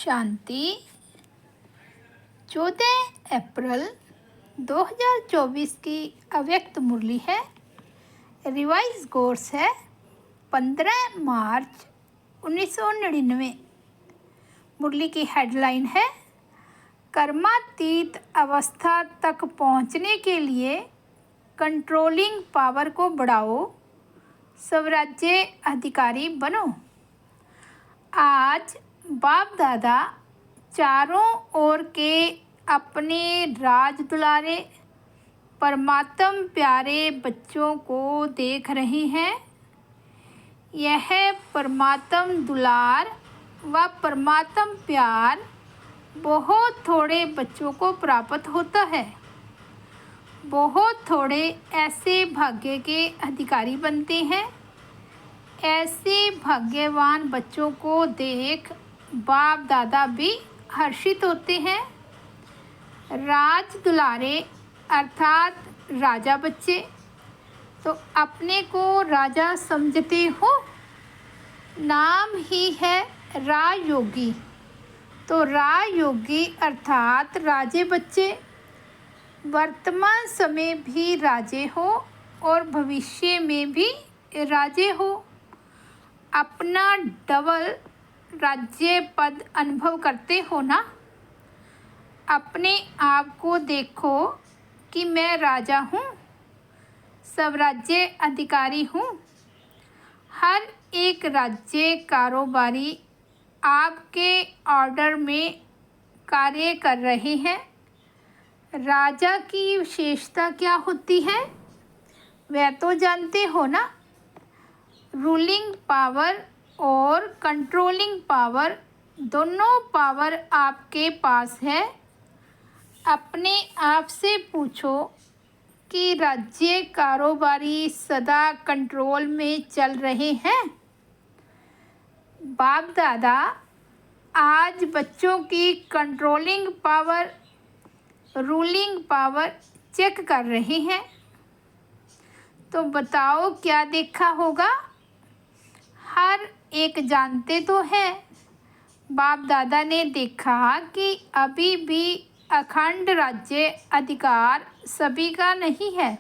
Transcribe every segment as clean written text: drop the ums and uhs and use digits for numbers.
शांति 14 अप्रैल 2024 की अव्यक्त मुरली है। रिवाइज कोर्स है 15 मार्च 1999। मुरली की हेडलाइन है कर्मातीत अवस्था तक पहुंचने के लिए कंट्रोलिंग पावर को बढ़ाओ, स्वराज्य अधिकारी बनो। आज बाप दादा चारों ओर के अपने राज दुलारे परमात्म प्यारे बच्चों को देख रहे हैं। यह परमात्म दुलार व परमात्म प्यार बहुत थोड़े बच्चों को प्राप्त होता है। बहुत थोड़े ऐसे भाग्य के अधिकारी बनते हैं। ऐसे भाग्यवान बच्चों को देख बाप दादा भी हर्षित होते हैं। राज दुलारे अर्थात राजा बच्चे तो अपने को राजा समझते हो। नाम ही है राजयोगी, तो राजयोगी अर्थात राजे बच्चे वर्तमान समय भी राजे हो और भविष्य में भी राजे हो। अपना डबल राज्य पद अनुभव करते हो ना। अपने आप को देखो कि मैं राजा हूँ, स्वराज्य अधिकारी हूँ। हर एक राज्य कारोबारी आपके ऑर्डर में कार्य कर रहे हैं। राजा की विशेषता क्या होती है वह तो जानते हो ना। रूलिंग पावर और कंट्रोलिंग पावर दोनों पावर आपके पास है। अपने आप से पूछो कि राज्य कारोबारी सदा कंट्रोल में चल रहे हैं। बाप दादा आज बच्चों की controlling power, ruling power check कर रहे हैं। तो बताओ क्या देखा होगा। हर एक जानते तो हैं। बाप दादा ने देखा कि अभी भी अखंड राज्य अधिकार सभी का नहीं है।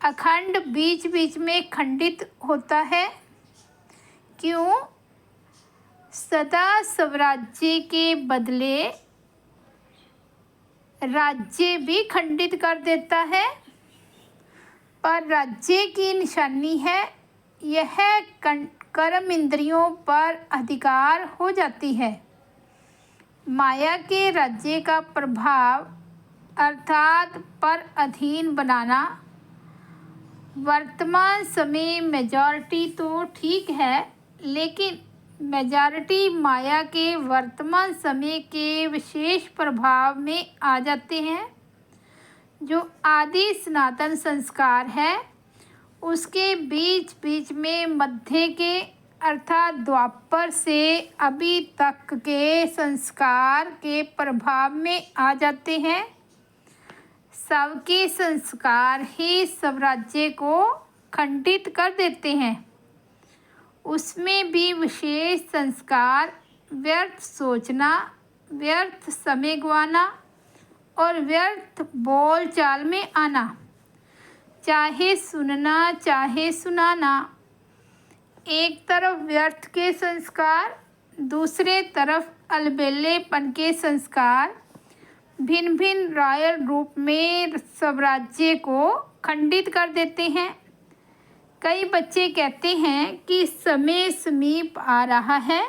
अखंड बीच बीच में खंडित होता है। क्यों? सदा स्वराज्य के बदले राज्य भी खंडित कर देता है। पर राज्य की निशानी है यह कर्म इंद्रियों पर अधिकार हो जाती है। माया के राज्य का प्रभाव अर्थात पर अधीन बनाना। वर्तमान समय मेजॉरिटी तो ठीक है, लेकिन मेजॉरिटी माया के वर्तमान समय के विशेष प्रभाव में आ जाते हैं। जो आदि सनातन संस्कार है उसके बीच बीच में मध्य के अर्थात द्वापर से अभी तक के संस्कार के प्रभाव में आ जाते हैं। सबके संस्कार ही स्वराज्य को खंडित कर देते हैं। उसमें भी विशेष संस्कार व्यर्थ सोचना, व्यर्थ समय गंवाना और व्यर्थ बोल चाल में आना, चाहे सुनना चाहे सुनाना। एक तरफ व्यर्थ के संस्कार, दूसरे तरफ अलबेलेपन के संस्कार भिन्न भिन्न रॉयल रूप में स्वराज्य को खंडित कर देते हैं। कई बच्चे कहते हैं कि समय समीप आ रहा है,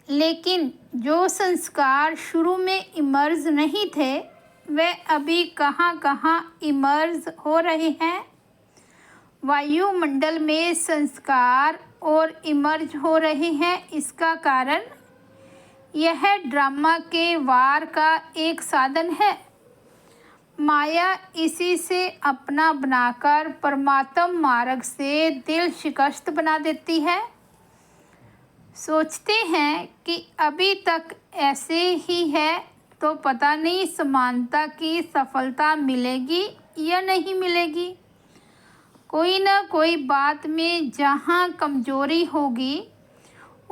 लेकिन जो संस्कार शुरू में इमर्ज नहीं थे वे अभी कहाँ कहाँ इमर्ज हो रहे हैं। वायुमंडल में संस्कार और इमर्ज हो रहे हैं। इसका कारण यह ड्रामा के वार का एक साधन है। माया इसी से अपना बनाकर परमात्म मार्ग से दिल शिकस्त बना देती है। सोचते हैं कि अभी तक ऐसे ही है तो पता नहीं समानता की सफलता मिलेगी या नहीं मिलेगी। कोई ना कोई बात में जहाँ कमजोरी होगी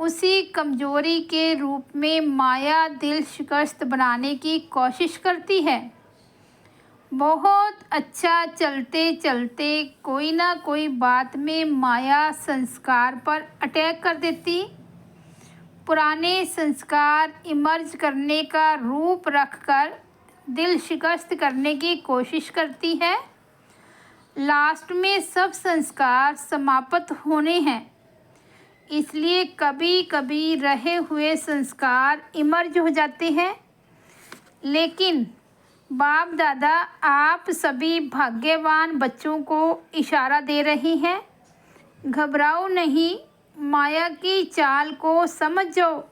उसी कमजोरी के रूप में माया दिल शिकस्त बनाने की कोशिश करती है। बहुत अच्छा चलते चलते कोई ना कोई बात में माया संस्कार पर अटैक कर देती। पुराने संस्कार इमर्ज करने का रूप रखकर दिल शिकस्त करने की कोशिश करती है। लास्ट में सब संस्कार समाप्त होने हैं, इसलिए कभी कभी रहे हुए संस्कार इमर्ज हो जाते हैं। लेकिन बाप दादा आप सभी भाग्यवान बच्चों को इशारा दे रही हैं, घबराओ नहीं, माया की चाल को समझ जाओ।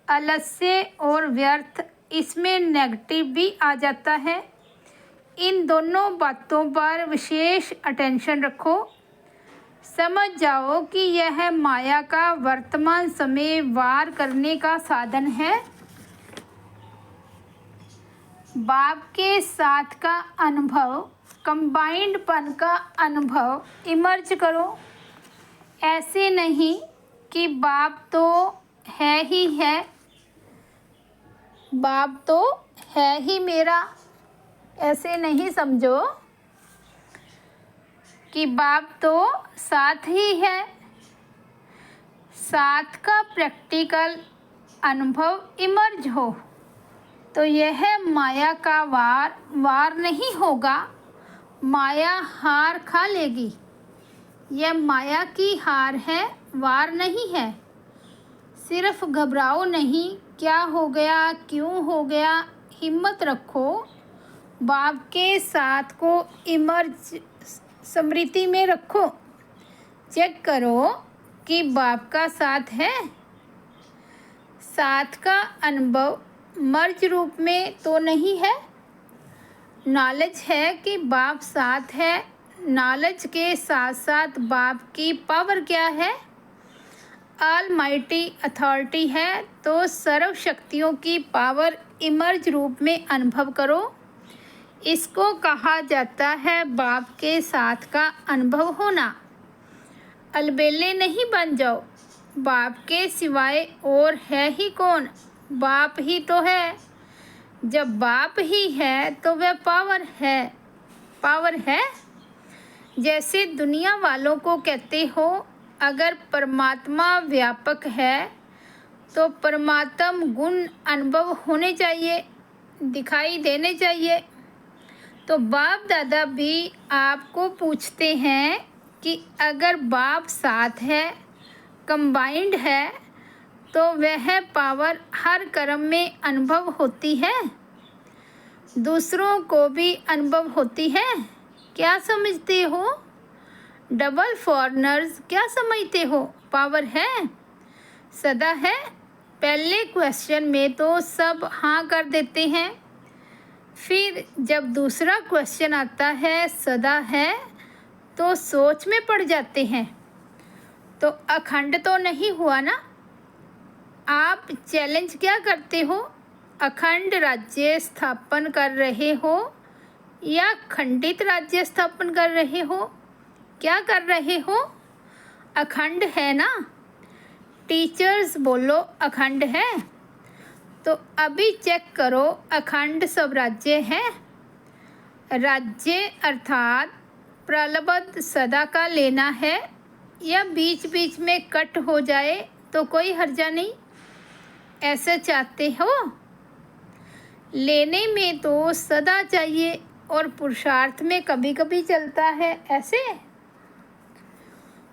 आलस्य और व्यर्थ, इसमें नेगेटिव भी आ जाता है। इन दोनों बातों पर विशेष अटेंशन रखो। समझ जाओ कि यह माया का वर्तमान समय वार करने का साधन है। बाप के साथ का अनुभव, कंबाइंडपन का अनुभव इमर्ज करो। ऐसे नहीं कि बाप तो है ही है, बाप तो है ही मेरा, ऐसे नहीं समझो कि बाप तो साथ ही है। साथ का प्रैक्टिकल अनुभव इमर्ज हो तो यह माया का वार नहीं होगा, माया हार खा लेगी। यह माया की हार है, वार नहीं है। सिर्फ घबराओ नहीं, क्या हो गया, क्यों हो गया, हिम्मत रखो। बाप के साथ को इमर्ज स्मृति में रखो। चेक करो कि बाप का साथ है। साथ का अनुभव मर्ज रूप में तो नहीं है। नॉलेज है कि बाप साथ है। नॉलेज के साथ साथ बाप की पावर क्या है? ऑलमाइटी अथॉरिटी है, तो सर्व शक्तियों की पावर इमर्ज रूप में अनुभव करो। इसको कहा जाता है बाप के साथ का अनुभव होना। अलबेले नहीं बन जाओ। बाप के सिवाय और है ही कौन? बाप ही तो है। जब बाप ही है तो वह पावर है। पावर है, जैसे दुनिया वालों को कहते हो, अगर परमात्मा व्यापक है तो परमात्म गुण अनुभव होने चाहिए, दिखाई देने चाहिए। तो बाप दादा भी आपको पूछते हैं कि अगर बाप साथ है, कंबाइंड है, तो वह पावर हर कर्म में अनुभव होती है, दूसरों को भी अनुभव होती है। क्या समझते हो? डबल फॉरनर्स क्या समझते हो? पावर है, सदा है। पहले क्वेश्चन में तो सब हाँ कर देते हैं, फिर जब दूसरा क्वेश्चन आता है सदा है तो सोच में पड़ जाते हैं। तो अखंड तो नहीं हुआ ना। आप चैलेंज क्या करते हो? अखंड राज्य स्थापन कर रहे हो या खंडित राज्य स्थापन कर रहे हो? क्या कर रहे हो? अखंड है ना। टीचर्स बोलो अखंड है। तो अभी चेक करो, अखंड सब राज्य है। राज्य अर्थात प्रलब्ध सदा का लेना है, या बीच बीच में कट हो जाए तो कोई हर्जा नहीं। ऐसे चाहते हो? लेने में तो सदा चाहिए और पुरुषार्थ में कभी कभी चलता है ऐसे।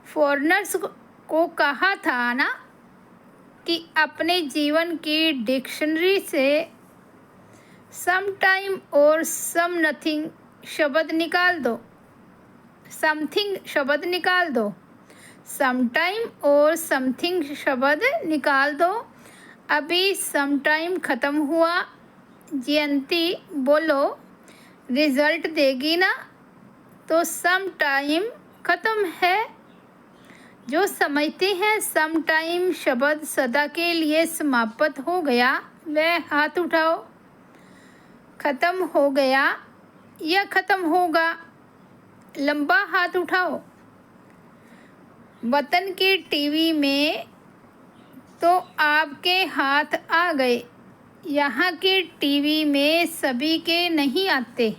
फॉरनर्स को कहा था ना कि अपने जीवन की डिक्शनरी से सम टाइम और सम नथिंग शब्द निकाल दो। समथिंग शब्द निकाल दो। सम टाइम और समथिंग शब्द निकाल दो। अभी सम टाइम ख़त्म हुआ। जयंती बोलो रिज़ल्ट देगी ना, तो सम टाइम ख़त्म है। जो समझते हैं सम टाइम शब्द सदा के लिए समाप्त हो गया, वह हाथ उठाओ। ख़त्म हो गया या ख़त्म होगा? लंबा हाथ उठाओ। वतन के टीवी में तो आपके हाथ आ गए। यहाँ के टीवी में सभी के नहीं आते।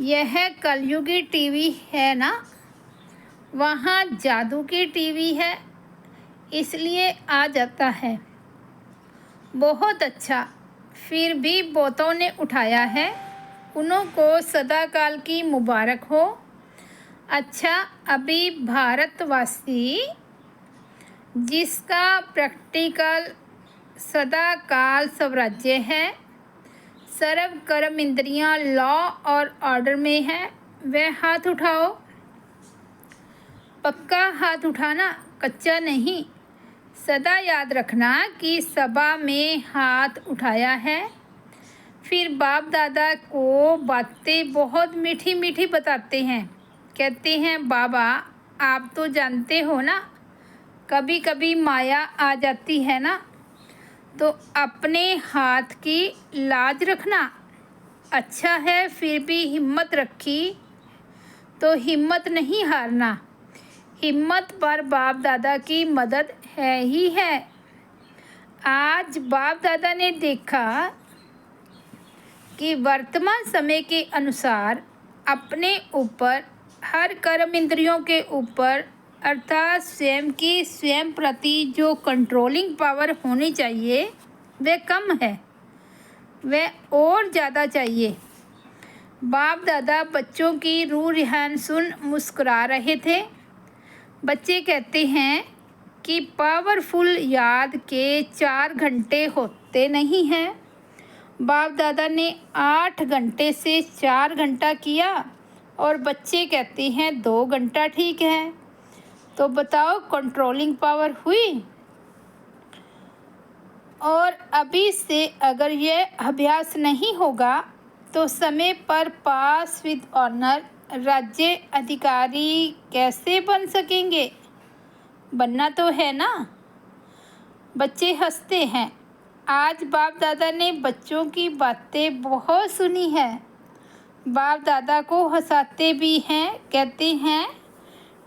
यह कलयुगी टीवी है ना, वहाँ जादू की टीवी है, इसलिए आ जाता है। बहुत अच्छा, फिर भी बहुतों ने उठाया है, उनको सदा काल की मुबारक हो। अच्छा, अभी भारतवासी जिसका प्रैक्टिकल सदा काल स्वराज्य है, सर्व कर्म इंद्रियां लॉ और ऑर्डर में है, वह हाथ उठाओ। पक्का हाथ उठाना, कच्चा नहीं। सदा याद रखना कि सभा में हाथ उठाया है। फिर बाप दादा को बातें बहुत मीठी मीठी बताते हैं। कहते हैं, बाबा आप तो जानते हो ना, कभी कभी माया आ जाती है ना, तो अपने हाथ की लाज रखना। अच्छा है, फिर भी हिम्मत रखी तो हिम्मत नहीं हारना। हिम्मत पर बाप दादा की मदद है ही है। आज बाप दादा ने देखा कि वर्तमान समय के अनुसार अपने ऊपर, हर कर्म इंद्रियों के ऊपर, अर्थात स्वयं की स्वयं प्रति जो कंट्रोलिंग पावर होनी चाहिए वह कम है, वह और ज़्यादा चाहिए। बाप दादा बच्चों की रूह रिहान सुन मुस्कुरा रहे थे। बच्चे कहते हैं कि पावरफुल याद के 4 घंटे होते नहीं हैं। बाप दादा ने 8 घंटे से 4 घंटा किया और बच्चे कहते हैं 2 घंटा ठीक है। तो बताओ कंट्रोलिंग पावर हुई। और अभी से अगर यह अभ्यास नहीं होगा तो समय पर पास विद ऑनर राज्य अधिकारी कैसे बन सकेंगे। बनना तो है ना। बच्चे हंसते हैं। आज बाप दादा ने बच्चों की बातें बहुत सुनी है। बाप दादा को हंसाते भी हैं। कहते हैं,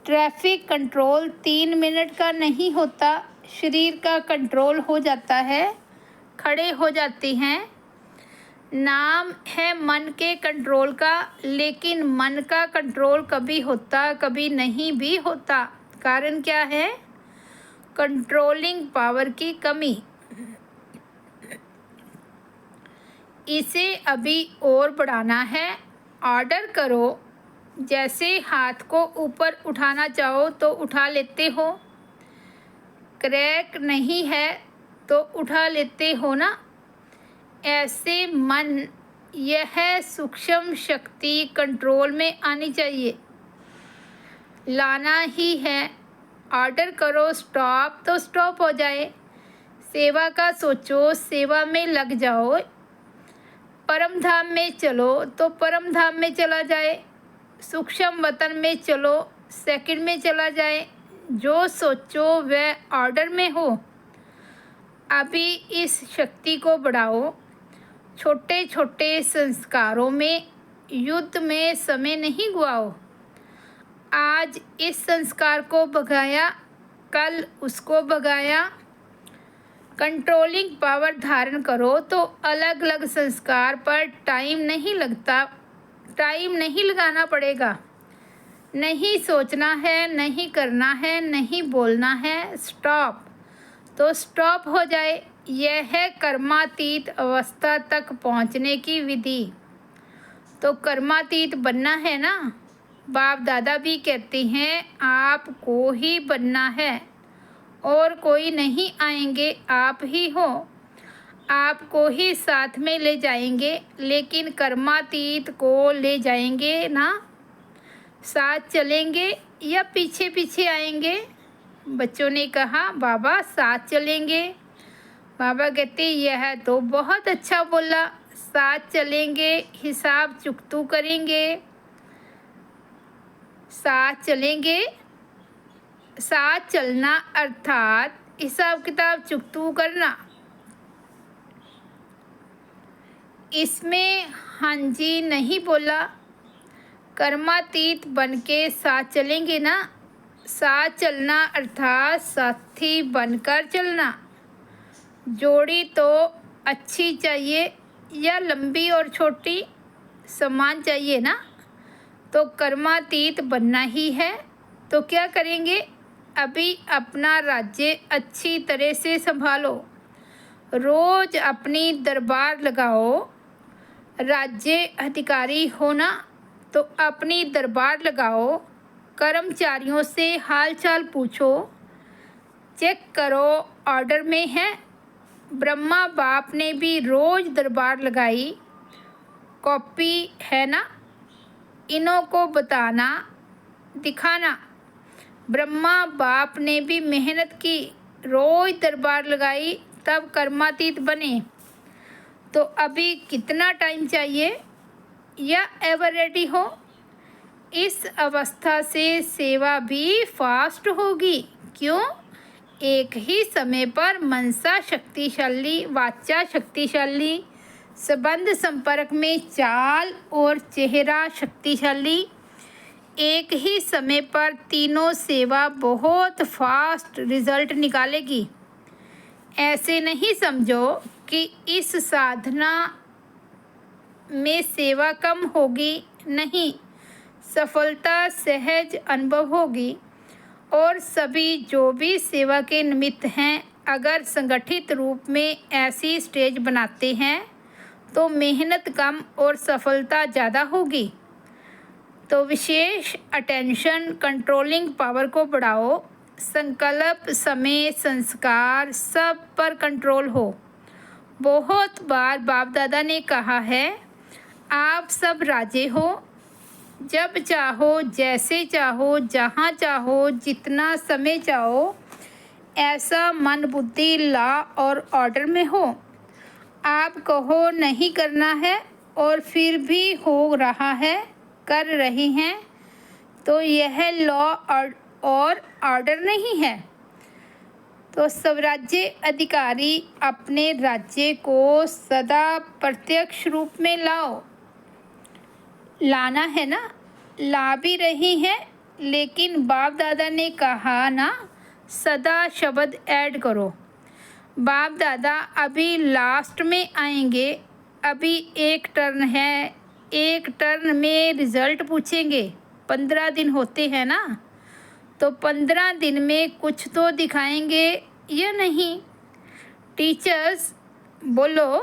ट्रैफिक कंट्रोल 3 मिनट का नहीं होता, शरीर का कंट्रोल हो जाता है, खड़े हो जाते हैं। नाम है मन के कंट्रोल का, लेकिन मन का कंट्रोल कभी होता कभी नहीं भी होता। कारण क्या है? कंट्रोलिंग पावर की कमी। इसे अभी और बढ़ाना है। ऑर्डर करो। जैसे हाथ को ऊपर उठाना चाहो तो उठा लेते हो। क्रैक नहीं है तो उठा लेते हो ना। ऐसे मन, यह सूक्ष्म शक्ति कंट्रोल में आनी चाहिए, लाना ही है। ऑर्डर करो, स्टॉप तो स्टॉप हो जाए। सेवा का सोचो, सेवा में लग जाओ। परम धाम में चलो तो परम धाम में चला जाए। सूक्ष्म वतन में चलो, सेकंड में चला जाए। जो सोचो वह ऑर्डर में हो। अभी इस शक्ति को बढ़ाओ। छोटे छोटे संस्कारों में, युद्ध में समय नहीं गुआओ। आज इस संस्कार को भगाया, कल उसको भगाया। कंट्रोलिंग पावर धारण करो तो अलग अलग संस्कार पर टाइम नहीं लगता, टाइम नहीं लगाना पड़ेगा। नहीं सोचना है, नहीं करना है, नहीं बोलना है, स्टॉप तो स्टॉप हो जाए। यह है कर्मातीत अवस्था तक पहुंचने की विधि। तो कर्मातीत बनना है ना। बाप दादा भी कहते हैं आपको ही बनना है और कोई नहीं आएंगे, आप ही हो। आपको ही साथ में ले जाएंगे, लेकिन कर्मातीत को ले जाएंगे ना। साथ चलेंगे या पीछे पीछे आएंगे। बच्चों ने कहा, बाबा साथ चलेंगे। बाबा कहते, यह तो बहुत अच्छा बोला, साथ चलेंगे, हिसाब चुकतू करेंगे। साथ चलेंगे, साथ चलना अर्थात हिसाब किताब चुकतू करना। इसमें हाँ जी नहीं बोला। कर्मातीत बन के साथ चलेंगे ना। साथ चलना अर्थात साथी बनकर चलना। जोड़ी तो अच्छी चाहिए या लंबी और छोटी, समान चाहिए ना। तो कर्मातीत बनना ही है। तो क्या करेंगे? अभी अपना राज्य अच्छी तरह से संभालो। रोज अपनी दरबार लगाओ। राज्य अधिकारी हो ना, तो अपनी दरबार लगाओ। कर्मचारियों से हालचाल पूछो। चेक करो ऑर्डर में है। ब्रह्मा बाप ने भी रोज दरबार लगाई। कॉपी है ना, इन्हों को बताना दिखाना। ब्रह्मा बाप ने भी मेहनत की, रोज दरबार लगाई, तब कर्मातीत बने। तो अभी कितना टाइम चाहिए या एवर रेडी हो? इस अवस्था से सेवा भी फास्ट होगी। क्यों? एक ही समय पर मनसा शक्तिशाली, वाचा शक्तिशाली, संबंध संपर्क में चाल और चेहरा शक्तिशाली। एक ही समय पर तीनों सेवा बहुत फास्ट रिजल्ट निकालेगी। ऐसे नहीं समझो कि इस साधना में सेवा कम होगी, नहीं, सफलता सहज अनुभव होगी। और सभी जो भी सेवा के निमित्त हैं, अगर संगठित रूप में ऐसी स्टेज बनाते हैं तो मेहनत कम और सफलता ज़्यादा होगी। तो विशेष अटेंशन कंट्रोलिंग पावर को बढ़ाओ। संकल्प, समय, संस्कार सब पर कंट्रोल हो। बहुत बार बाप दादा ने कहा है, आप सब राजे हो। जब चाहो, जैसे चाहो, जहाँ चाहो, जितना समय चाहो, ऐसा मन बुद्धि ला और ऑर्डर में हो। आप कहो नहीं करना है और फिर भी हो रहा है, कर रहे हैं, तो यह लॉ और ऑर्डर नहीं है। तो स्वराज्य अधिकारी अपने राज्य को सदा प्रत्यक्ष रूप में लाओ। लाना है ना, ला भी रही है, लेकिन बाप दादा ने कहा ना, सदा शब्द ऐड करो। बाप दादा अभी लास्ट में आएंगे। अभी एक टर्न है, एक टर्न में रिज़ल्ट पूछेंगे। 15 दिन होते हैं ना, तो 15 दिन में कुछ तो दिखाएंगे या नहीं? टीचर्स बोलो,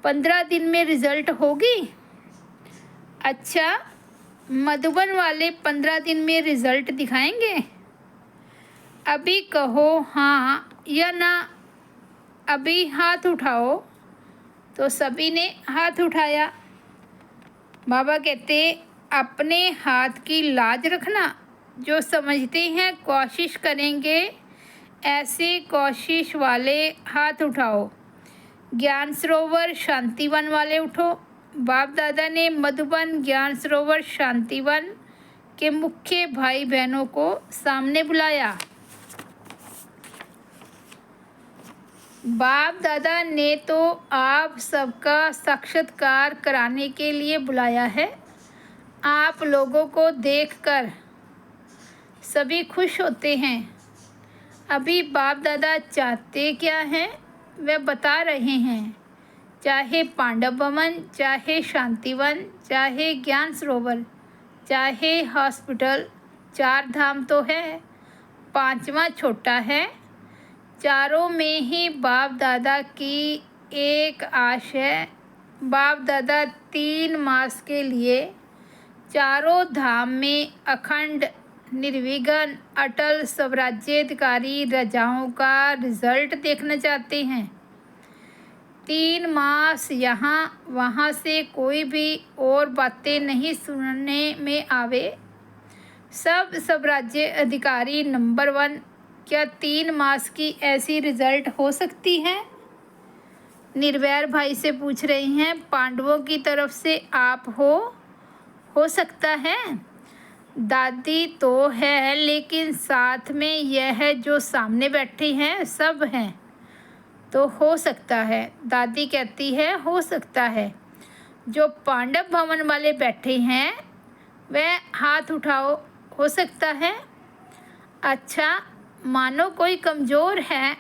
15 दिन में रिज़ल्ट होगी? अच्छा, मधुबन वाले 15 दिन में रिज़ल्ट दिखाएंगे? अभी कहो हाँ या ना। अभी हाथ उठाओ। तो सभी ने हाथ उठाया। बाबा कहते, अपने हाथ की लाज रखना। जो समझते हैं कोशिश करेंगे, ऐसे कोशिश वाले हाथ उठाओ। ज्ञान सरोवर शांतिवन वाले उठो। बाप दादा ने मधुबन, ज्ञान सरोवर, शांतिवन के मुख्य भाई बहनों को सामने बुलाया। बाप दादा ने तो आप सबका साक्षात्कार कराने के लिए बुलाया है। आप लोगों को देखकर सभी खुश होते हैं। अभी बाप दादा चाहते क्या हैं, वे बता रहे हैं। चाहे पांडव भवन, चाहे शांतिवन, चाहे ज्ञान सरोवर, चाहे हॉस्पिटल, 4 धाम तो है, 5वां छोटा है। चारों में ही बाप दादा की एक आश है। बाप दादा 3 मास के लिए चारों धाम में अखंड, निर्विघ्न, अटल स्वराज्याधिकारी राजाओं का रिजल्ट देखना चाहते हैं। 3 मास यहाँ वहाँ से कोई भी और बातें नहीं सुनने में आवे। सब स्वराज्य अधिकारी नंबर 1। क्या 3 मास की ऐसी रिजल्ट हो सकती है? निर्वैर भाई से पूछ रही हैं। पांडवों की तरफ से आप हो सकता है। दादी तो है, लेकिन साथ में यह जो सामने बैठे हैं सब हैं, तो हो सकता है। दादी कहती है हो सकता है। जो पांडव भवन वाले बैठे हैं वह हाथ उठाओ, हो सकता है। अच्छा, मानो कोई कमज़ोर है,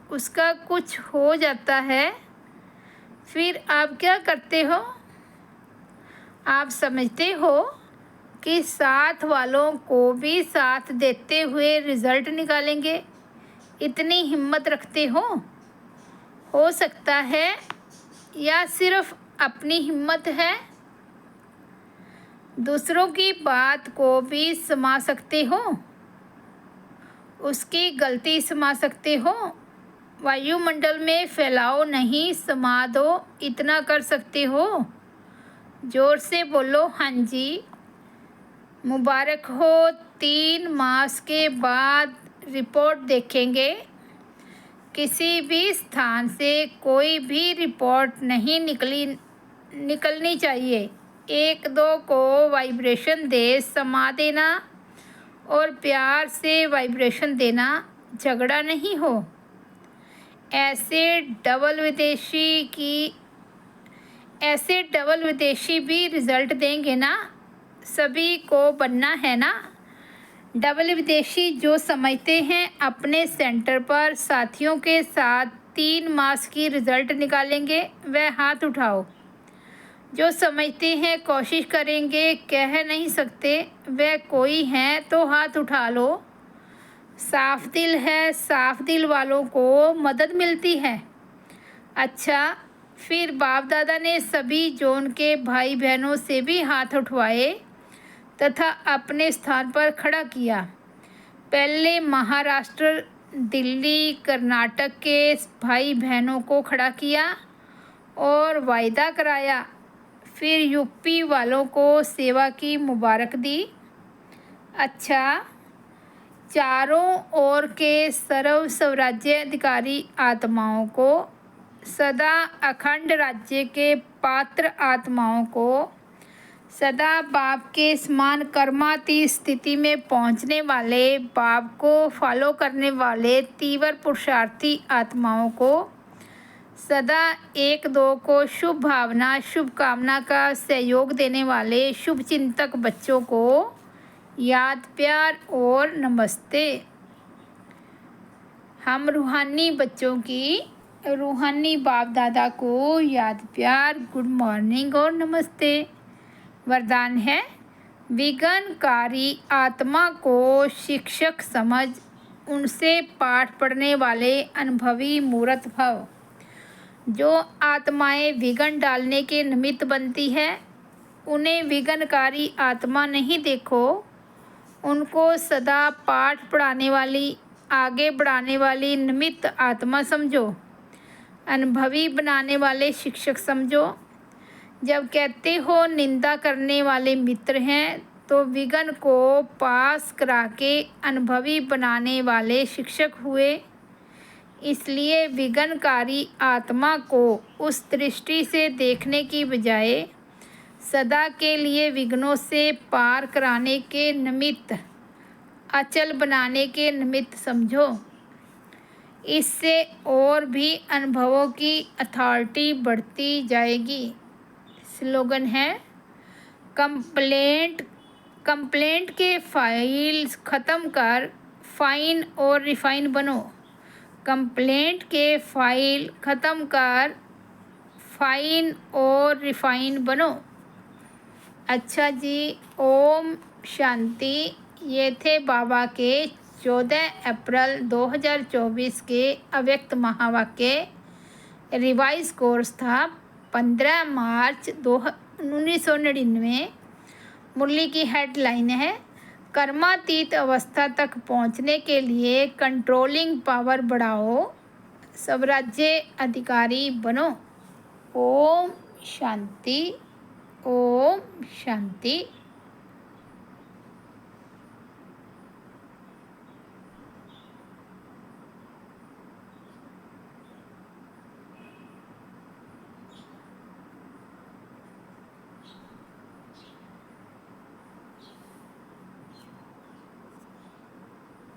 उसका कुछ हो जाता है, फिर आप क्या करते हो? आप समझते हो कि साथ वालों को भी साथ देते हुए रिजल्ट निकालेंगे, इतनी हिम्मत रखते हो सकता है, या सिर्फ अपनी हिम्मत है? दूसरों की बात को भी समा सकते हो, उसकी गलती समा सकते हो, वायुमंडल में फैलाव नहीं समा दो, इतना कर सकते हो? जोर से बोलो हाँ जी। मुबारक हो, 3 मास के बाद रिपोर्ट देखेंगे। किसी भी स्थान से कोई भी रिपोर्ट नहीं निकलनी चाहिए। 1-2 को वाइब्रेशन दे समा देना और प्यार से वाइब्रेशन देना, झगड़ा नहीं हो। ऐसे डबल विदेशी भी रिजल्ट देंगे ना, सभी को बनना है ना। डबल विदेशी जो समझते हैं अपने सेंटर पर साथियों के साथ 3 मास की रिजल्ट निकालेंगे, वह हाथ उठाओ। जो समझते हैं कोशिश करेंगे, कह नहीं सकते, वह कोई हैं तो हाथ उठा लो। साफ दिल है, साफ दिल वालों को मदद मिलती है। अच्छा, फिर बाप दादा ने सभी जोन के भाई बहनों से भी हाथ उठवाए तथा अपने स्थान पर खड़ा किया। पहले महाराष्ट्र, दिल्ली, कर्नाटक के भाई बहनों को खड़ा किया और वायदा कराया। फिर यूपी वालों को सेवा की मुबारक दी। अच्छा, चारों ओर के सर्व स्वराज्याधिकारी आत्माओं को, सदा अखंड राज्य के पात्र आत्माओं को, सदा बाप के समान कर्मातीत स्थिति में पहुंचने वाले, बाप को फॉलो करने वाले तीव्र पुरुषार्थी आत्माओं को, सदा 1-2 को शुभ भावना शुभकामना का सहयोग देने वाले शुभ चिंतक बच्चों को याद, प्यार और नमस्ते। हम रूहानी बच्चों की रूहानी बाप दादा को याद, प्यार, गुड मॉर्निंग और नमस्ते। वरदान है, विघ्नकारी आत्मा को शिक्षक समझ, उनसे पाठ पढ़ने वाले अनुभवी मूर्त भव। जो आत्माएं विघ्न डालने के निमित्त बनती है, उन्हें विघ्नकारी आत्मा नहीं देखो, उनको सदा पाठ पढ़ाने वाली, आगे बढ़ाने वाली निमित्त आत्मा समझो, अनुभवी बनाने वाले शिक्षक समझो। जब कहते हो निंदा करने वाले मित्र हैं, तो विघ्न को पास करा के अनुभवी बनाने वाले शिक्षक हुए। इसलिए विघ्नकारी आत्मा को उस दृष्टि से देखने की बजाय सदा के लिए विघ्नों से पार कराने के निमित्त, अचल बनाने के निमित्त समझो। इससे और भी अनुभवों की अथॉरिटी बढ़ती जाएगी। स्लोगन है, कंप्लेंट के फाइल्स ख़त्म कर फाइन और रिफाइन बनो। कंप्लेंट के फाइल ख़त्म कर फाइन और रिफाइन बनो। अच्छा जी, ओम शांति। ये थे बाबा के 14 अप्रैल 2024 के अव्यक्त महावाक्य। रिवाइज कोर्स था 15 मार्च 1999। मुरली की हेडलाइन है, कर्मातीत अवस्था तक पहुंचने के लिए कंट्रोलिंग पावर बढ़ाओ, स्वराज्य अधिकारी बनो। ओम शांति, ओम शांति।